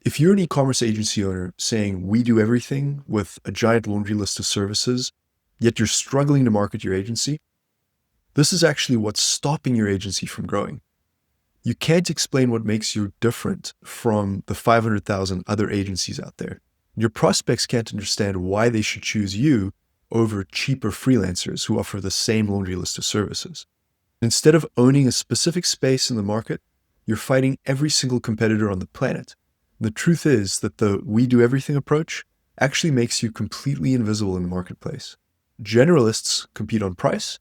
If you're an e-commerce agency owner saying we do everything with a giant laundry list of services, yet you're struggling to market your agency, this is actually what's stopping your agency from growing. You can't explain what makes you different from the 500,000 other agencies out there. Your prospects can't understand why they should choose you over cheaper freelancers who offer the same laundry list of services. Instead of owning a specific space in the market, you're fighting every single competitor on the planet. The truth is that the we do everything approach actually makes you completely invisible in the marketplace. Generalists compete on price,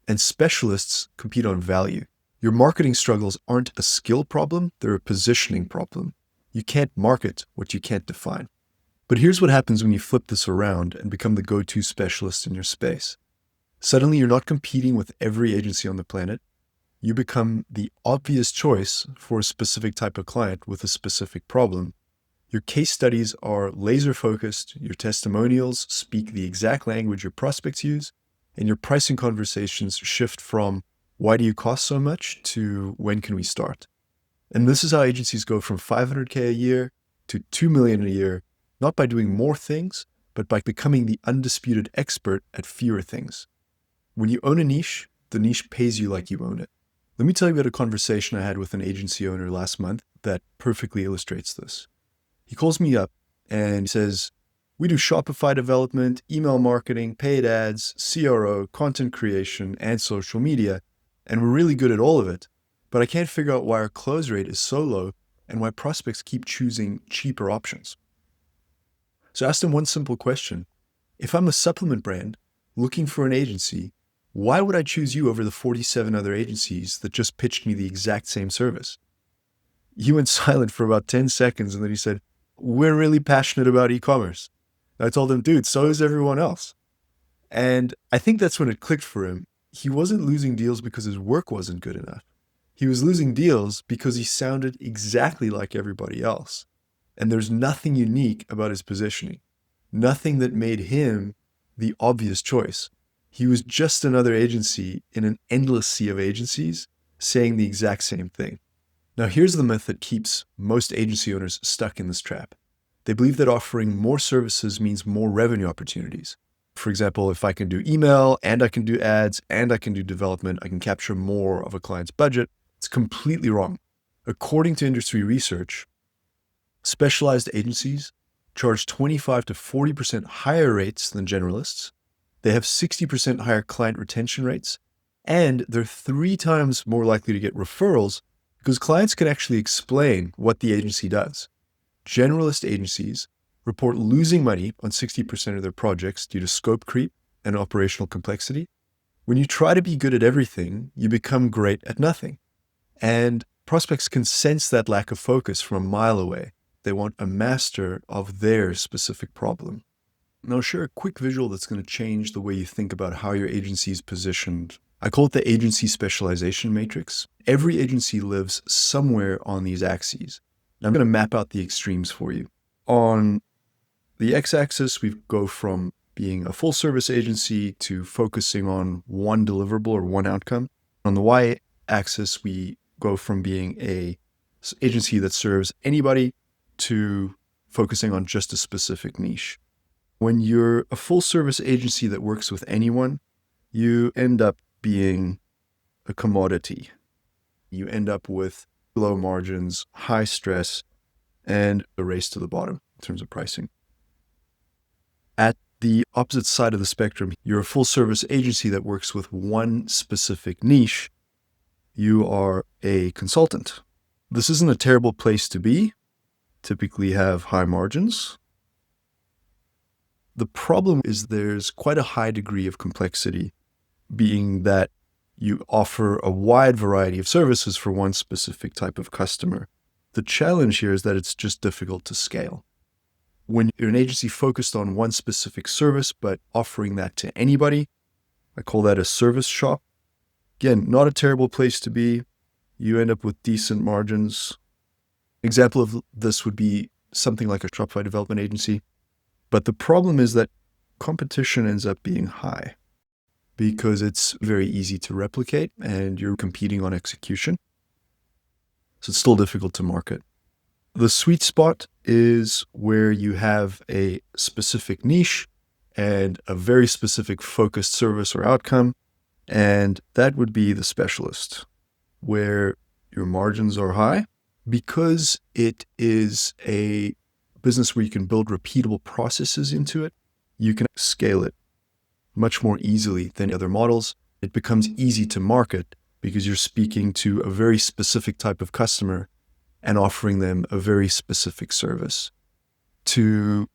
and specialists compete on value. Your marketing struggles aren't a skill problem, they're a positioning problem. You can't market what you can't define. But here's what happens when you flip this around and become the go-to specialist in your space. Suddenly, you're not competing with every agency on the planet. You become the obvious choice for a specific type of client with a specific problem. Your case studies are laser-focused, your testimonials speak the exact language your prospects use, and your pricing conversations shift from why do you cost so much to when can we start? And this is how agencies go from 500K a year to 2 million a year, not by doing more things, but by becoming the undisputed expert at fewer things. When you own a niche, the niche pays you like you own it. Let me tell you about a conversation I had with an agency owner last month that perfectly illustrates this. He calls me up and says, we do Shopify development, email marketing, paid ads, CRO, content creation, and social media, and we're really good at all of it, but I can't figure out why our close rate is so low and why prospects keep choosing cheaper options. So I asked him one simple question. If I'm a supplement brand looking for an agency, why would I choose you over the 47 other agencies that just pitched me the exact same service? He went silent for about 10 seconds and then he said, we're really passionate about e-commerce. I told him, dude, so is everyone else. And I think that's when it clicked for him. He wasn't losing deals because his work wasn't good enough. He was losing deals because he sounded exactly like everybody else. And there's nothing unique about his positioning, nothing that made him the obvious choice. He was just another agency in an endless sea of agencies saying the exact same thing. Now, here's the myth that keeps most agency owners stuck in this trap. They believe that offering more services means more revenue opportunities. For example, if I can do email and I can do ads and I can do development, I can capture more of a client's budget. It's completely wrong. According to industry research, specialized agencies charge 25 to 40% higher rates than generalists. They have 60% higher client retention rates, and they're 3 times more likely to get referrals because clients can actually explain what the agency does. Generalist agencies report losing money on 60% of their projects due to scope creep and operational complexity. When you try to be good at everything, you become great at nothing. And prospects can sense that lack of focus from a mile away. They want a master of their specific problem. And I'll share a quick visual that's going to change the way you think about how your agency is positioned. I call it the Agency Specialization Matrix. Every agency lives somewhere on these axes. And I'm going to map out the extremes for you. On the x-axis, we go from being a full-service agency to focusing on one deliverable or one outcome. On the y-axis, we go from being an agency that serves anybody to focusing on just a specific niche. When you're a full-service agency that works with anyone, you end up being a commodity. You end up with low margins, high stress, and a race to the bottom in terms of pricing. At the opposite side of the spectrum, you're a full-service agency that works with one specific niche. You are a consultant. This isn't a terrible place to be. Typically have high margins. The problem is there's quite a high degree of complexity, being that you offer a wide variety of services for one specific type of customer. The challenge here is that it's just difficult to scale. When you're an agency focused on one specific service, but offering that to anybody, I call that a service shop. Again, not a terrible place to be. You end up with decent margins. Example of this would be something like a Shopify development agency. But the problem is that competition ends up being high because it's very easy to replicate and you're competing on execution. So it's still difficult to market. The sweet spot is where you have a specific niche and a very specific focused service or outcome, and that would be the specialist, where your margins are high because it is a business where you can build repeatable processes into it. You can scale it much more easily than other models. It becomes easy to market because you're speaking to a very specific type of customer and offering them a very specific service. To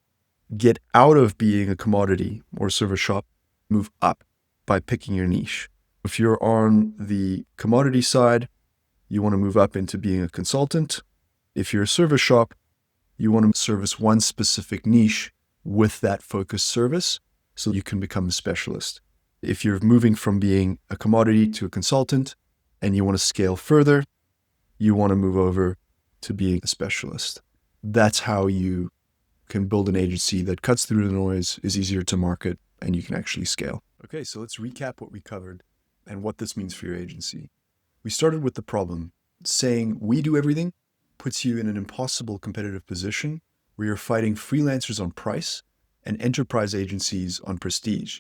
get out of being a commodity or service shop, move up by picking your niche. If you're on the commodity side, you want to move up into being a consultant. If you're a service shop, you want to service one specific niche with that focused service so you can become a specialist. If you're moving from being a commodity to a consultant and you want to scale further, you want to move over to being a specialist. That's how you can build an agency that cuts through the noise, is easier to market, and you can actually scale. Okay, so let's recap what we covered and what this means for your agency. We started with the problem. Saying we do everything puts you in an impossible competitive position where you're fighting freelancers on price and enterprise agencies on prestige.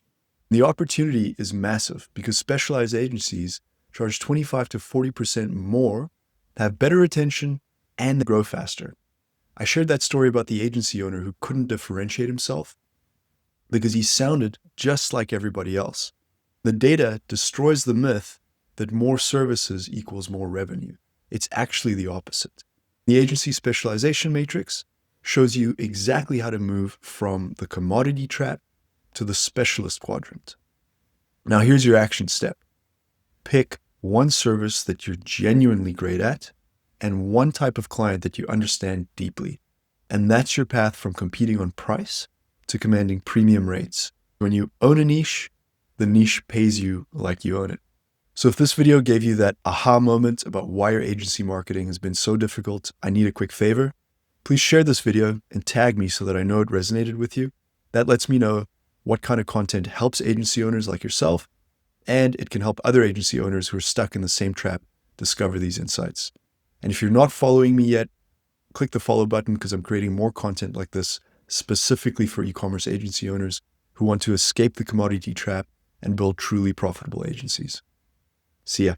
The opportunity is massive because specialized agencies charge 25 to 40% more, have better retention, and grow faster. I shared that story about the agency owner who couldn't differentiate himself because he sounded just like everybody else. The data destroys the myth that more services equals more revenue. It's actually the opposite. The Agency Specialization Matrix shows you exactly how to move from the commodity trap to the specialist quadrant. Now here's your action step. Pick one service that you're genuinely great at and one type of client that you understand deeply. And that's your path from competing on price to commanding premium rates. When you own a niche, the niche pays you like you own it. So if this video gave you that aha moment about why your agency marketing has been so difficult, I need a quick favor. Please share this video and tag me so that I know it resonated with you. That lets me know what kind of content helps agency owners like yourself, and it can help other agency owners who are stuck in the same trap discover these insights. And if you're not following me yet, click the follow button because I'm creating more content like this specifically for e-commerce agency owners who want to escape the commodity trap and build truly profitable agencies. See ya.